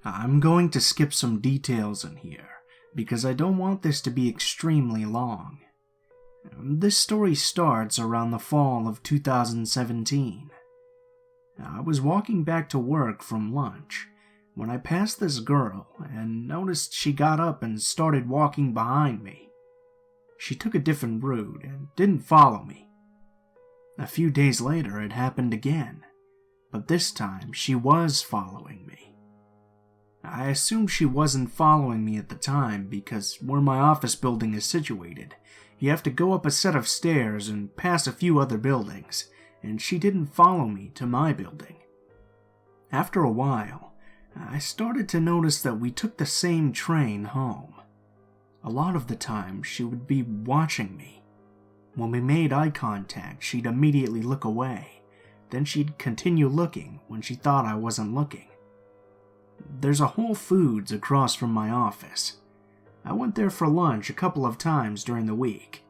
I'm going to skip some details in here, because I don't want this to be extremely long. This story starts around the fall of 2017. I was walking back to work from lunch when I passed this girl and noticed she got up and started walking behind me. She took a different route and didn't follow me. A few days later it happened again, but this time she was following me. I assumed she wasn't following me at the time because where my office building is situated, you have to go up a set of stairs and pass a few other buildings, and she didn't follow me to my building. After a while, I started to notice that we took the same train home. A lot of the time, she would be watching me. When we made eye contact, she'd immediately look away. Then she'd continue looking when she thought I wasn't looking. There's a Whole Foods across from my office. I went there for lunch a couple of times during the week.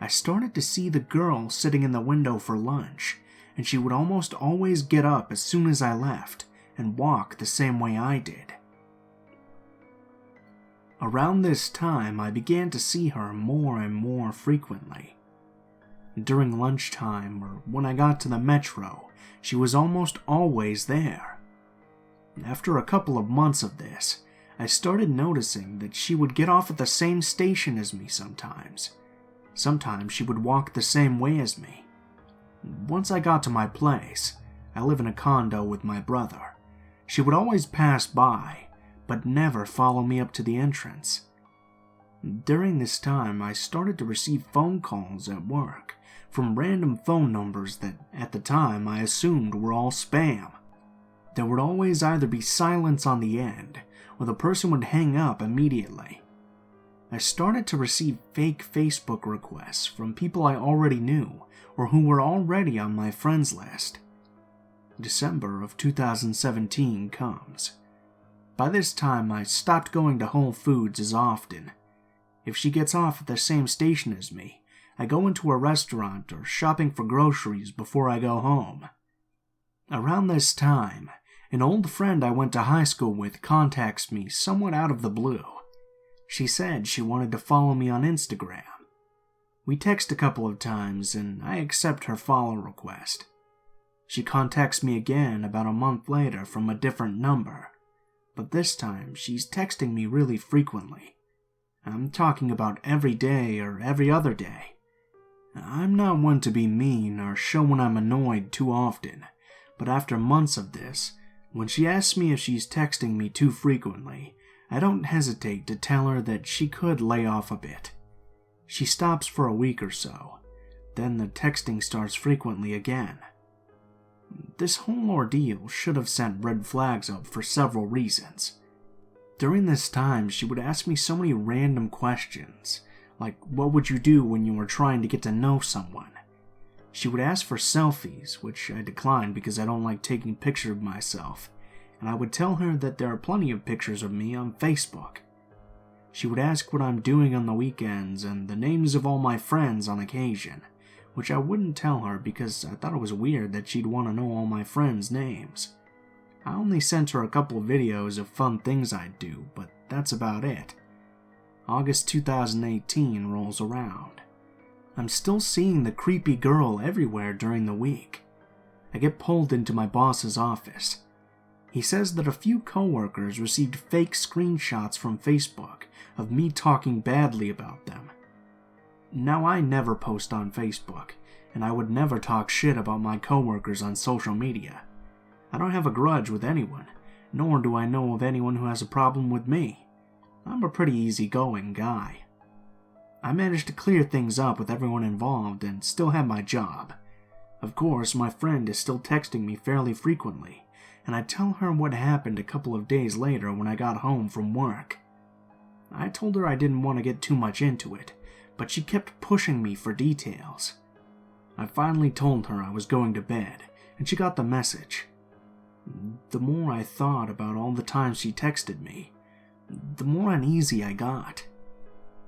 I started to see the girl sitting in the window for lunch, and she would almost always get up as soon as I left and walk the same way I did. Around this time, I began to see her more and more frequently. During lunchtime or when I got to the metro, she was almost always there. After a couple of months of this, I started noticing that she would get off at the same station as me sometimes. Sometimes she would walk the same way as me. Once I got to my place, I live in a condo with my brother. She would always pass by, but never follow me up to the entrance. During this time, I started to receive phone calls at work from random phone numbers that, at the time, I assumed were all spam. There would always either be silence on the end, or the person would hang up immediately. I started to receive fake Facebook requests from people I already knew or who were already on my friends list. December of 2017 comes. By this time, I stopped going to Whole Foods as often. If she gets off at the same station as me, I go into a restaurant or shopping for groceries before I go home. Around this time, an old friend I went to high school with contacts me somewhat out of the blue. She said she wanted to follow me on Instagram. We text a couple of times and I accept her follow request. She contacts me again about a month later from a different number, but this time she's texting me really frequently. I'm talking about every day or every other day. I'm not one to be mean or show when I'm annoyed too often, but after months of this, when she asks me if she's texting me too frequently, I don't hesitate to tell her that she could lay off a bit. She stops for a week or so, then the texting starts frequently again. This whole ordeal should have sent red flags up for several reasons. During this time, she would ask me so many random questions, like what would you do when you were trying to get to know someone? She would ask for selfies, which I declined because I don't like taking pictures of myself, and I would tell her that there are plenty of pictures of me on Facebook. She would ask what I'm doing on the weekends and the names of all my friends on occasion, which I wouldn't tell her because I thought it was weird that she'd want to know all my friends' names. I only sent her a couple of videos of fun things I'd do, but that's about it. August 2018 rolls around. I'm still seeing the creepy girl everywhere during the week. I get pulled into my boss's office. He says that a few coworkers received fake screenshots from Facebook of me talking badly about them. Now, I never post on Facebook, and I would never talk shit about my coworkers on social media. I don't have a grudge with anyone, nor do I know of anyone who has a problem with me. I'm a pretty easygoing guy. I managed to clear things up with everyone involved and still have my job. Of course, my friend is still texting me fairly frequently, and I tell her what happened a couple of days later when I got home from work. I told her I didn't want to get too much into it, but she kept pushing me for details. I finally told her I was going to bed, and she got the message. The more I thought about all the times she texted me, the more uneasy I got.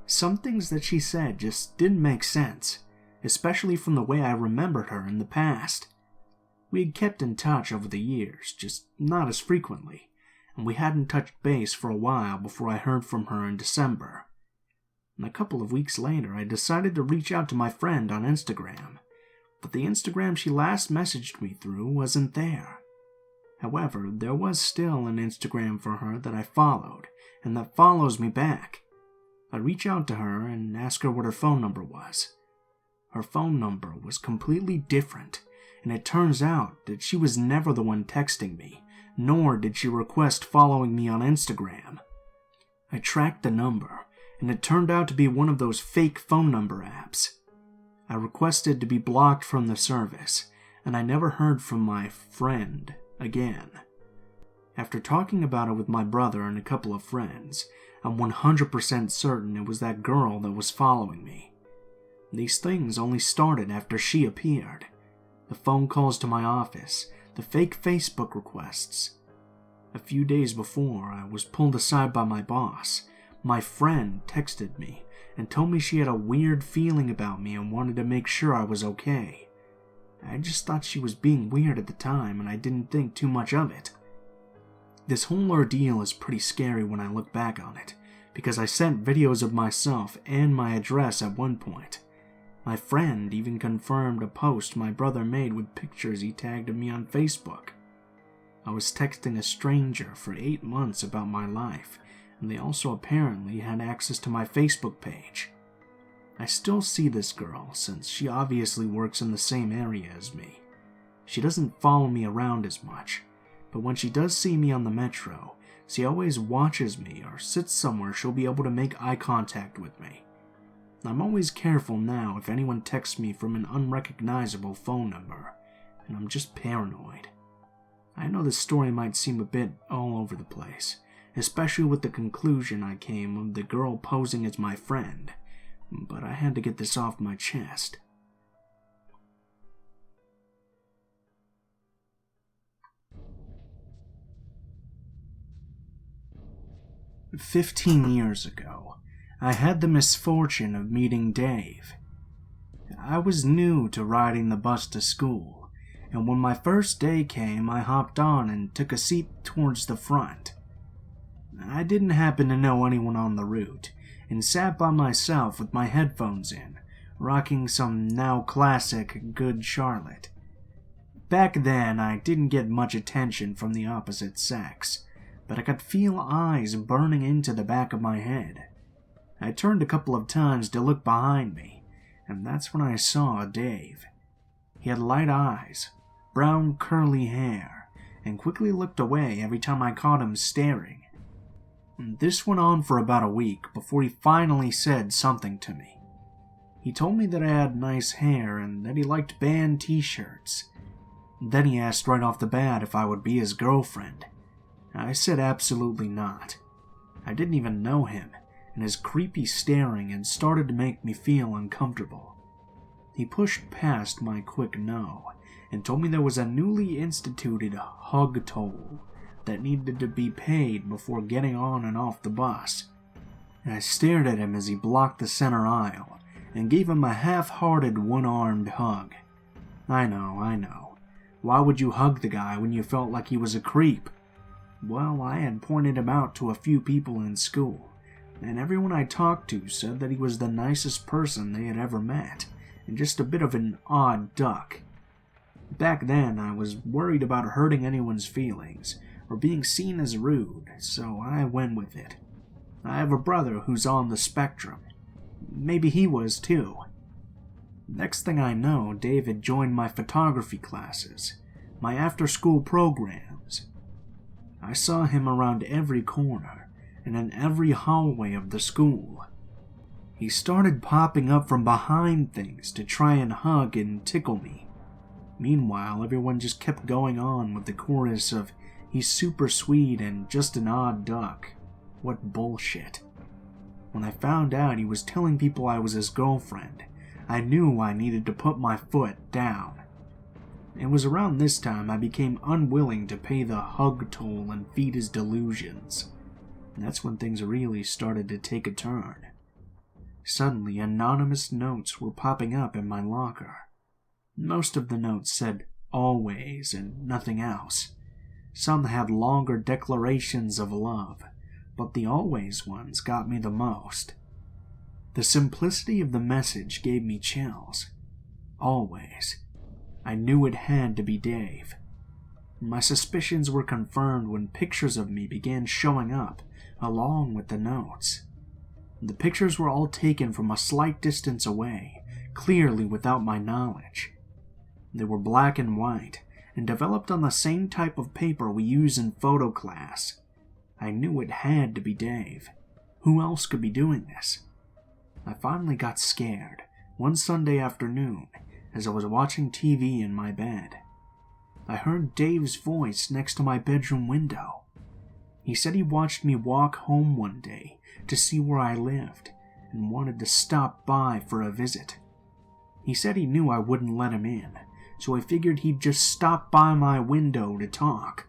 Some things that she said just didn't make sense, especially from the way I remembered her in the past. We had kept in touch over the years, just not as frequently. and we hadn't touched base for a while before I heard from her in December. And a couple of weeks later, I decided to reach out to my friend on Instagram, but the Instagram she last messaged me through wasn't there. However, there was still an Instagram for her that I followed, and that follows me back. I reach out to her and ask her what her phone number was. Her phone number was completely different, and it turns out that she was never the one texting me, nor did she request following me on Instagram. I tracked the number, and it turned out to be one of those fake phone number apps. I requested to be blocked from the service, and I never heard from my friend again. After talking about it with my brother and a couple of friends, I'm 100% certain it was that girl that was following me. These things only started after she appeared. The phone calls to my office, the fake Facebook requests. A few days before, I was pulled aside by my boss. My friend texted me and told me she had a weird feeling about me and wanted to make sure I was okay. I just thought she was being weird at the time, and I didn't think too much of it. This whole ordeal is pretty scary when I look back on it, because I sent videos of myself and my address at one point. My friend even confirmed a post my brother made with pictures he tagged of me on Facebook. I was texting a stranger for 8 months about my life, and they also apparently had access to my Facebook page. I still see this girl, since she obviously works in the same area as me. She doesn't follow me around as much, but when she does see me on the metro, she always watches me or sits somewhere she'll be able to make eye contact with me. I'm always careful now if anyone texts me from an unrecognizable phone number, and I'm just paranoid. I know this story might seem a bit all over the place, especially with the conclusion I came of the girl posing as my friend, but I had to get this off my chest. "15 years ago, I had the misfortune of meeting Dave. I was new to riding the bus to school, and when my first day came, I hopped on and took a seat towards the front. I didn't happen to know anyone on the route, and sat by myself with my headphones in, rocking some now classic Good Charlotte. Back then, I didn't get much attention from the opposite sex, but I could feel eyes burning into the back of my head. I turned a couple of times to look behind me, and that's when I saw Dave. He had light eyes, brown curly hair, and quickly looked away every time I caught him staring. This went on for about a week before he finally said something to me. He told me that I had nice hair and that he liked band t-shirts. Then he asked right off the bat if I would be his girlfriend. I said absolutely not. I didn't even know him, and his creepy staring had started to make me feel uncomfortable. He pushed past my quick no and told me there was a newly instituted hug toll that needed to be paid before getting on and off the bus. I stared at him as he blocked the center aisle and gave him a half-hearted one-armed hug. I know. Why would you hug the guy when you felt like he was a creep? Well, I had pointed him out to a few people in school, and everyone I talked to said that he was the nicest person they had ever met, and just a bit of an odd duck. Back then, I was worried about hurting anyone's feelings, or being seen as rude, so I went with it. I have a brother who's on the spectrum. Maybe he was too. Next thing I know, David joined my photography classes, my after-school programs. I saw him around every corner and in every hallway of the school. He started popping up from behind things to try and hug and tickle me. Meanwhile, everyone just kept going on with the chorus of "he's super sweet and just an odd duck." What bullshit. When I found out he was telling people I was his girlfriend, I knew I needed to put my foot down. It was around this time I became unwilling to pay the hug toll and feed his delusions. That's when things really started to take a turn. Suddenly, anonymous notes were popping up in my locker. Most of the notes said "always" and nothing else. Some had longer declarations of love, but the always ones got me the most. The simplicity of the message gave me chills. Always. I knew it had to be Dave. My suspicions were confirmed when pictures of me began showing up, along with the notes. The pictures were all taken from a slight distance away, clearly without my knowledge. They were black and white, and developed on the same type of paper we use in photo class. I knew it had to be Dave. Who else could be doing this? I finally got scared, one Sunday afternoon, as I was watching TV in my bed. I heard Dave's voice next to my bedroom window. He said he watched me walk home one day to see where I lived and wanted to stop by for a visit. He said he knew I wouldn't let him in, so I figured he'd just stop by my window to talk.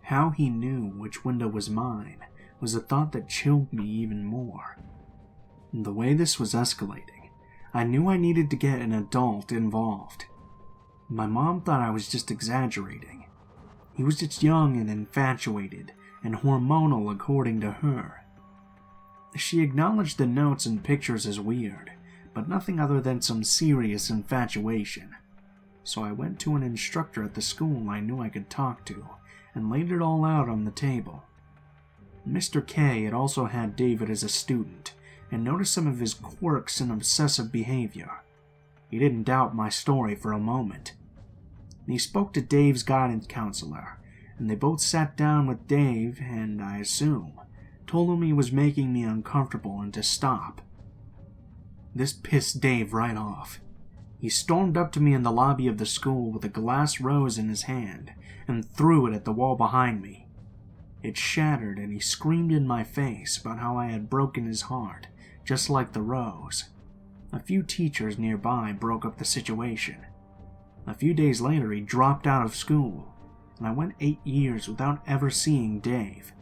How he knew which window was mine was a thought that chilled me even more. The way this was escalating, I knew I needed to get an adult involved. My mom thought I was just exaggerating. He was just young and infatuated and hormonal according to her. She acknowledged the notes and pictures as weird, but nothing other than some serious infatuation. So I went to an instructor at the school I knew I could talk to and laid it all out on the table. Mr. K had also had David as a student and noticed some of his quirks and obsessive behavior. He didn't doubt my story for a moment. He spoke to Dave's guidance counselor, and they both sat down with Dave and, I assume, told him he was making me uncomfortable and to stop. This pissed Dave right off. He stormed up to me in the lobby of the school with a glass rose in his hand and threw it at the wall behind me. It shattered and he screamed in my face about how I had broken his heart, just like the rose. A few teachers nearby broke up the situation. A few days later he dropped out of school, and I went 8 years without ever seeing Dave.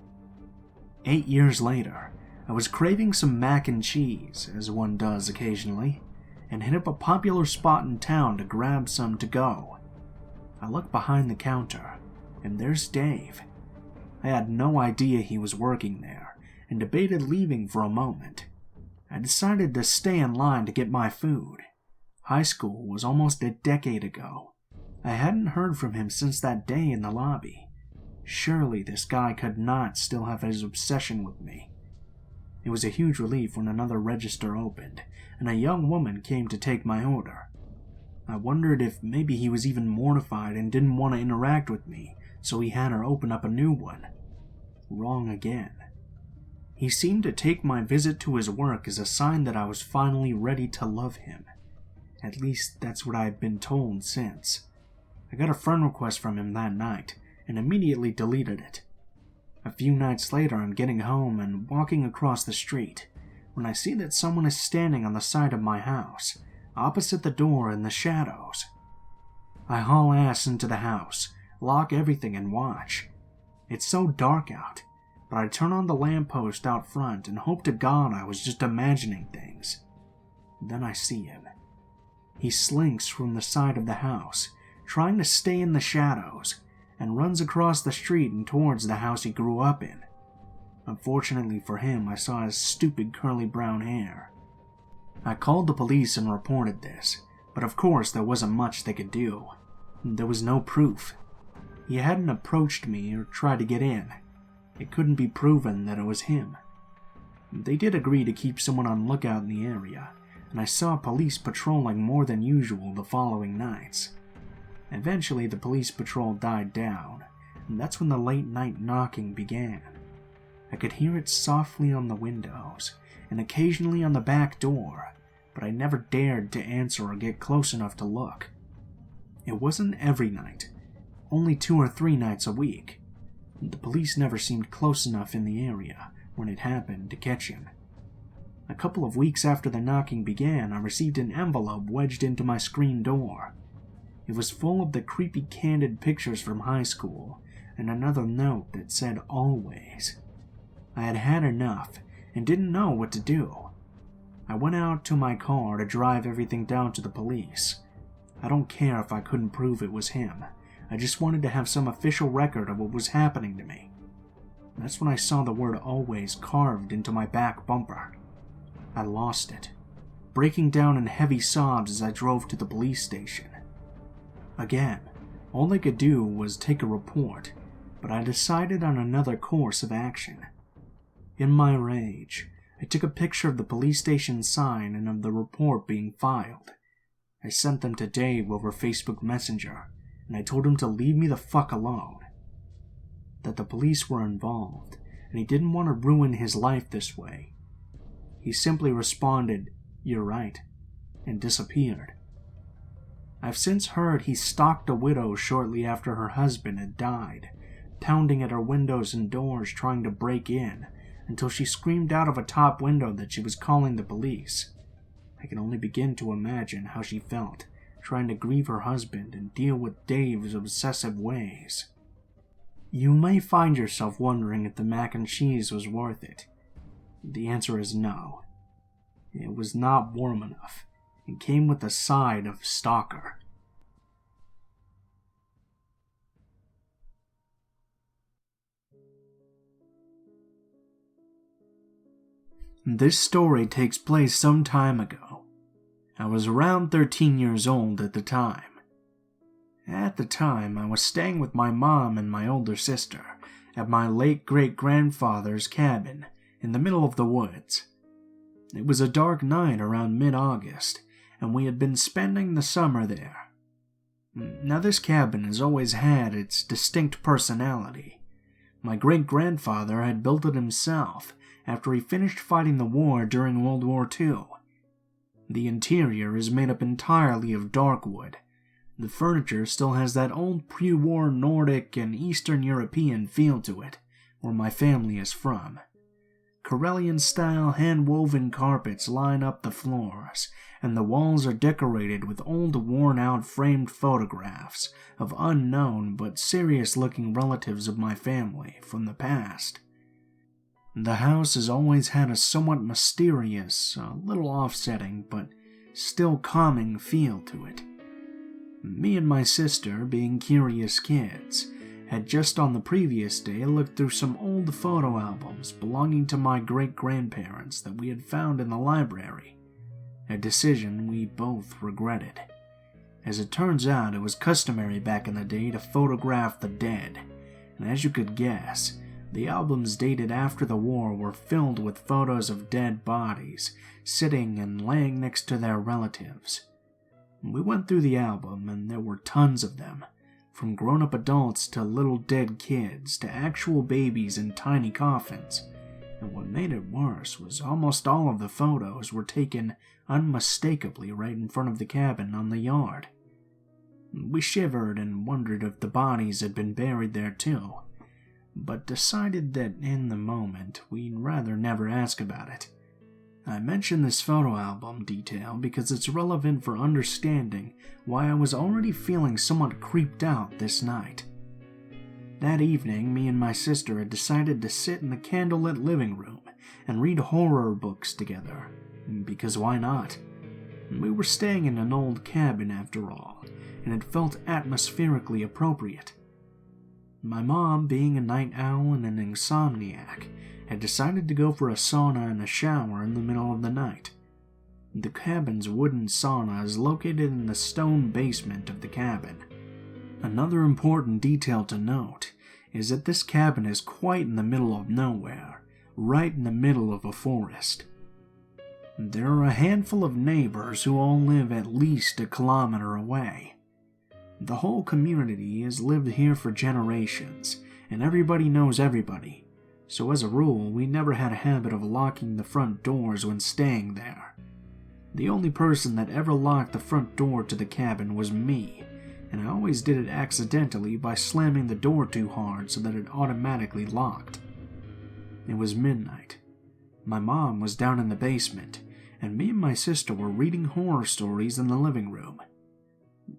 8 years later, I was craving some mac and cheese, as one does occasionally, and hit up a popular spot in town to grab some to go. I looked behind the counter, and there's Dave. I had no idea he was working there, and debated leaving for a moment. I decided to stay in line to get my food. High school was almost a decade ago. I hadn't heard from him since that day in the lobby. Surely this guy could not still have his obsession with me. It was a huge relief when another register opened, and a young woman came to take my order. I wondered if maybe he was even mortified and didn't want to interact with me, so he had her open up a new one. Wrong again. He seemed to take my visit to his work as a sign that I was finally ready to love him. At least that's what I had been told since. I got a friend request from him that night, and immediately deleted it. A few nights later I'm getting home and walking across the street, when I see that someone is standing on the side of my house, opposite the door in the shadows. I haul ass into the house, lock everything and watch. It's so dark out, but I turn on the lamppost out front and hope to God I was just imagining things. Then I see him. He slinks from the side of the house, trying to stay in the shadows, and runs across the street and towards the house he grew up in. Unfortunately for him, I saw his stupid curly brown hair. I called the police and reported this, but of course there wasn't much they could do. There was no proof. He hadn't approached me or tried to get in. It couldn't be proven that it was him. They did agree to keep someone on lookout in the area, and I saw police patrolling more than usual the following nights. Eventually the police patrol died down, and that's when the late-night knocking began. I could hear it softly on the windows, and occasionally on the back door, but I never dared to answer or get close enough to look. It wasn't every night, only 2 or 3 nights a week. The police never seemed close enough in the area when it happened to catch him. A couple of weeks after the knocking began, I received an envelope wedged into my screen door. It was full of the creepy candid pictures from high school, and another note that said always. I had had enough, and didn't know what to do. I went out to my car to drive everything down to the police. I don't care if I couldn't prove it was him. I just wanted to have some official record of what was happening to me. That's when I saw the word always carved into my back bumper. I lost it, breaking down in heavy sobs as I drove to the police station. Again, all I could do was take a report, but I decided on another course of action. In my rage, I took a picture of the police station sign and of the report being filed. I sent them to Dave over Facebook Messenger, and I told him to leave me the fuck alone. That the police were involved, and he didn't want to ruin his life this way. He simply responded, "You're right," and disappeared. I've since heard he stalked a widow shortly after her husband had died, pounding at her windows and doors trying to break in, until she screamed out of a top window that she was calling the police. I can only begin to imagine how she felt, trying to grieve her husband and deal with Dave's obsessive ways. You may find yourself wondering if the mac and cheese was worth it. The answer is no. It was not warm enough, and came with a side of stalker. This story takes place some time ago. I was around 13 years old at the time. At the time, I was staying with my mom and my older sister at my late great-grandfather's cabin in the middle of the woods. It was a dark night around mid-August, and we had been spending the summer there. Now, this cabin has always had its distinct personality. My great-grandfather had built it himself after he finished fighting the war during World War II. The interior is made up entirely of dark wood. The furniture still has that old pre-war Nordic and Eastern European feel to it, where my family is from. Karelian-style hand-woven carpets line up the floors, and the walls are decorated with old worn-out framed photographs of unknown but serious-looking relatives of my family from the past. The house has always had a somewhat mysterious, a little offsetting, but still calming feel to it. Me and my sister, being curious kids, had just on the previous day looked through some old photo albums belonging to my great-grandparents that we had found in the library, a decision we both regretted. As it turns out, it was customary back in the day to photograph the dead, and as you could guess, the albums dated after the war were filled with photos of dead bodies sitting and laying next to their relatives. We went through the album, and there were tons of them, from grown-up adults to little dead kids to actual babies in tiny coffins. And what made it worse was almost all of the photos were taken unmistakably right in front of the cabin on the yard. We shivered and wondered if the bodies had been buried there too, but decided that in the moment we'd rather never ask about it. I mention this photo album detail because it's relevant for understanding why I was already feeling somewhat creeped out this night. That evening, me and my sister had decided to sit in the candlelit living room and read horror books together, because why not? We were staying in an old cabin after all, and it felt atmospherically appropriate. My mom, being a night owl and an insomniac, had decided to go for a sauna and a shower in the middle of the night. The cabin's wooden sauna is located in the stone basement of the cabin. Another important detail to note is that this cabin is quite in the middle of nowhere, right in the middle of a forest. There are a handful of neighbors who all live at least a kilometer away. The whole community has lived here for generations, and everybody knows everybody, so as a rule, we never had a habit of locking the front doors when staying there. The only person that ever locked the front door to the cabin was me, and I always did it accidentally by slamming the door too hard so that it automatically locked. It was midnight. My mom was down in the basement, and me and my sister were reading horror stories in the living room.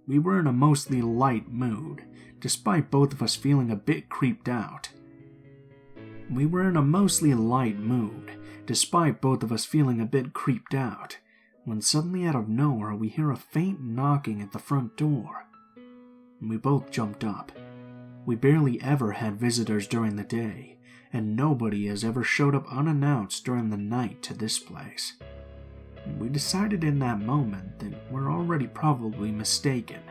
We were in a mostly light mood, despite both of us feeling a bit creeped out. When suddenly out of nowhere we hear a faint knocking at the front door. We both jumped up. We barely ever had visitors during the day, and nobody has ever showed up unannounced during the night to this place. We decided in that moment that we're already probably mistaken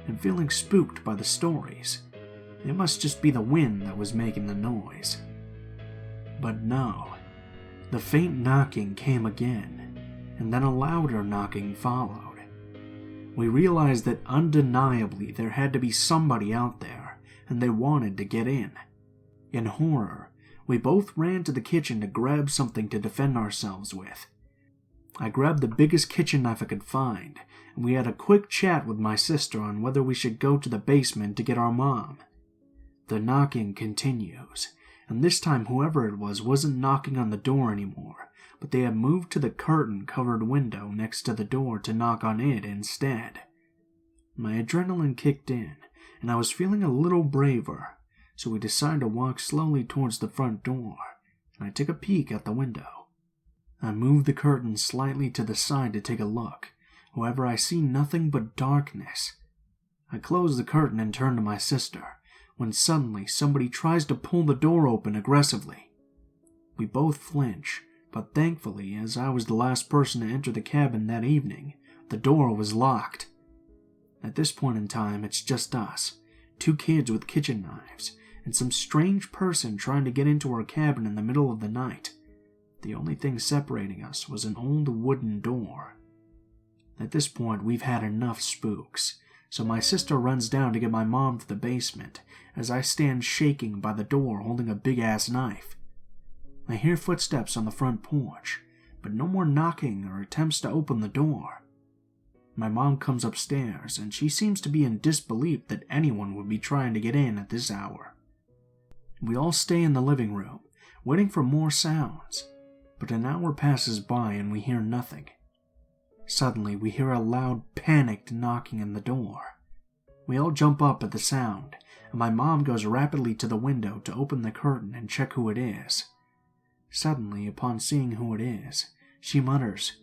and feeling spooked by the stories. It must just be the wind that was making the noise. But no, the faint knocking came again, and then a louder knocking followed. We realized that undeniably there had to be somebody out there, and they wanted to get in. In horror, we both ran to the kitchen to grab something to defend ourselves with. I grabbed the biggest kitchen knife I could find, and we had a quick chat with my sister on whether we should go to the basement to get our mom. The knocking continues, and this time whoever it was wasn't knocking on the door anymore, but they had moved to the curtain-covered window next to the door to knock on it instead. My adrenaline kicked in, and I was feeling a little braver, so we decided to walk slowly towards the front door, and I took a peek out the window. I moved the curtain slightly to the side to take a look. However, I see nothing but darkness. I close the curtain and turn to my sister, when suddenly somebody tries to pull the door open aggressively. We both flinch, but thankfully, as I was the last person to enter the cabin that evening, the door was locked. At this point in time, it's just us, 2 kids with kitchen knives, and some strange person trying to get into our cabin in the middle of the night. The only thing separating us was an old wooden door. At this point, we've had enough spooks, so my sister runs down to get my mom to the basement, as I stand shaking by the door holding a big-ass knife. I hear footsteps on the front porch, but no more knocking or attempts to open the door. My mom comes upstairs, and she seems to be in disbelief that anyone would be trying to get in at this hour. We all stay in the living room, waiting for more sounds, but an hour passes by and we hear nothing. Suddenly, we hear a loud, panicked knocking on the door. We all jump up at the sound, and my mom goes rapidly to the window to open the curtain and check who it is. Suddenly, upon seeing who it is, she mutters,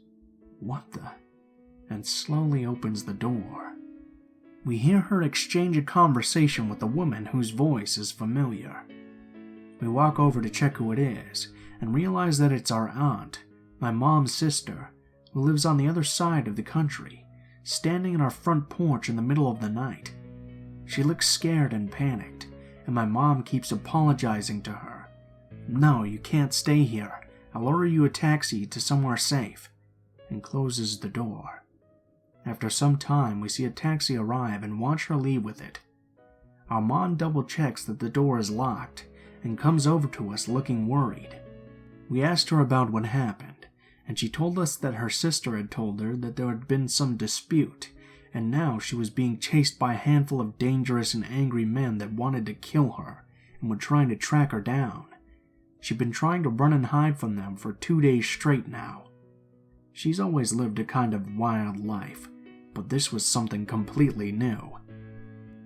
"What the?" and slowly opens the door. We hear her exchange a conversation with a woman whose voice is familiar. We walk over to check who it is, and realize that it's our aunt, my mom's sister, who lives on the other side of the country, standing in our front porch in the middle of the night. She looks scared and panicked, and my mom keeps apologizing to her. "No, you can't stay here. I'll order you a taxi to somewhere safe," and closes the door. After some time, we see a taxi arrive and watch her leave with it. Our mom double-checks that the door is locked and comes over to us looking worried. We asked her about what happened, and she told us that her sister had told her that there had been some dispute, and now she was being chased by a handful of dangerous and angry men that wanted to kill her and were trying to track her down. She'd been trying to run and hide from them for 2 days straight now. She's always lived a kind of wild life, but this was something completely new.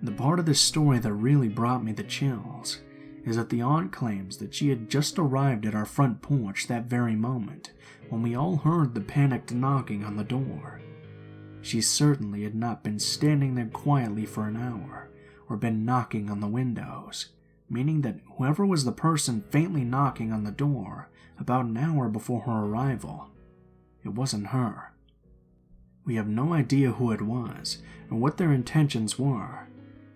The part of this story that really brought me the chills is that the aunt claims that she had just arrived at our front porch that very moment when we all heard the panicked knocking on the door. She certainly had not been standing there quietly for an hour or been knocking on the windows, meaning that whoever was the person faintly knocking on the door about an hour before her arrival, it wasn't her. We have no idea who it was or what their intentions were,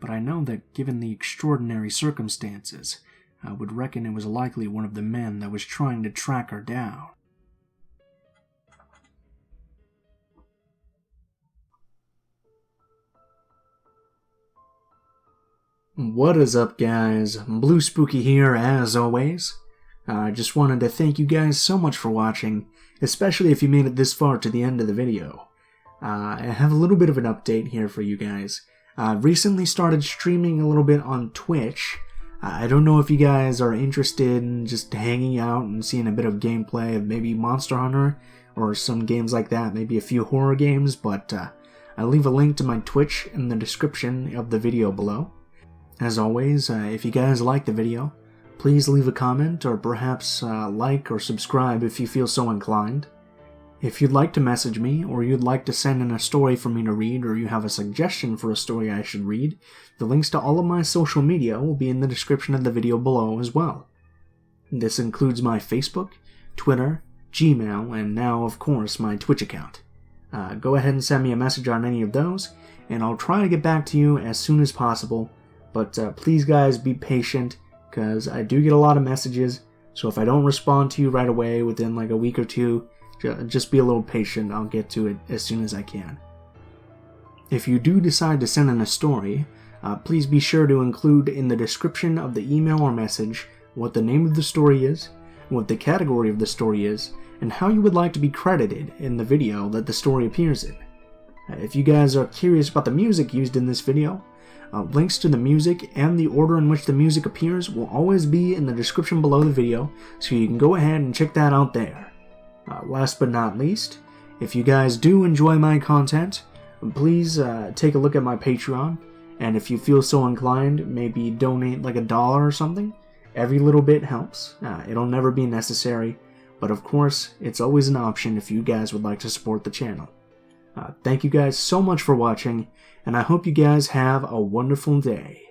but I know that given the extraordinary circumstances, I would reckon it was likely one of the men that was trying to track her down. What is up, guys? Blue Spooky here, as always. I just wanted to thank you guys so much for watching, especially if you made it this far to the end of the video. I have a little bit of an update here for you guys. I've recently started streaming a little bit on Twitch. I don't know if you guys are interested in just hanging out and seeing a bit of gameplay of maybe Monster Hunter or some games like that, maybe a few horror games, but I'll leave a link to my Twitch in the description of the video below. As always, if you guys like the video, please leave a comment or perhaps like or subscribe if you feel so inclined. If you'd like to message me, or you'd like to send in a story for me to read, or you have a suggestion for a story I should read, the links to all of my social media will be in the description of the video below as well. This includes my Facebook, Twitter, Gmail, and now, of course, my Twitch account. Go ahead and send me a message on any of those, and I'll try to get back to you as soon as possible, but please guys be patient, because I do get a lot of messages, so if I don't respond to you right away within like a week or two, just be a little patient. I'll get to it as soon as I can. If you do decide to send in a story, please be sure to include in the description of the email or message what the name of the story is, what the category of the story is, and how you would like to be credited in the video that the story appears in. If you guys are curious about the music used in this video, links to the music and the order in which the music appears will always be in the description below the video, so you can go ahead and check that out there. Last but not least, if you guys do enjoy my content, please take a look at my Patreon, and if you feel so inclined, maybe donate like $1 or something. Every little bit helps. It'll never be necessary, but of course, it's always an option if you guys would like to support the channel. Thank you guys so much for watching, and I hope you guys have a wonderful day.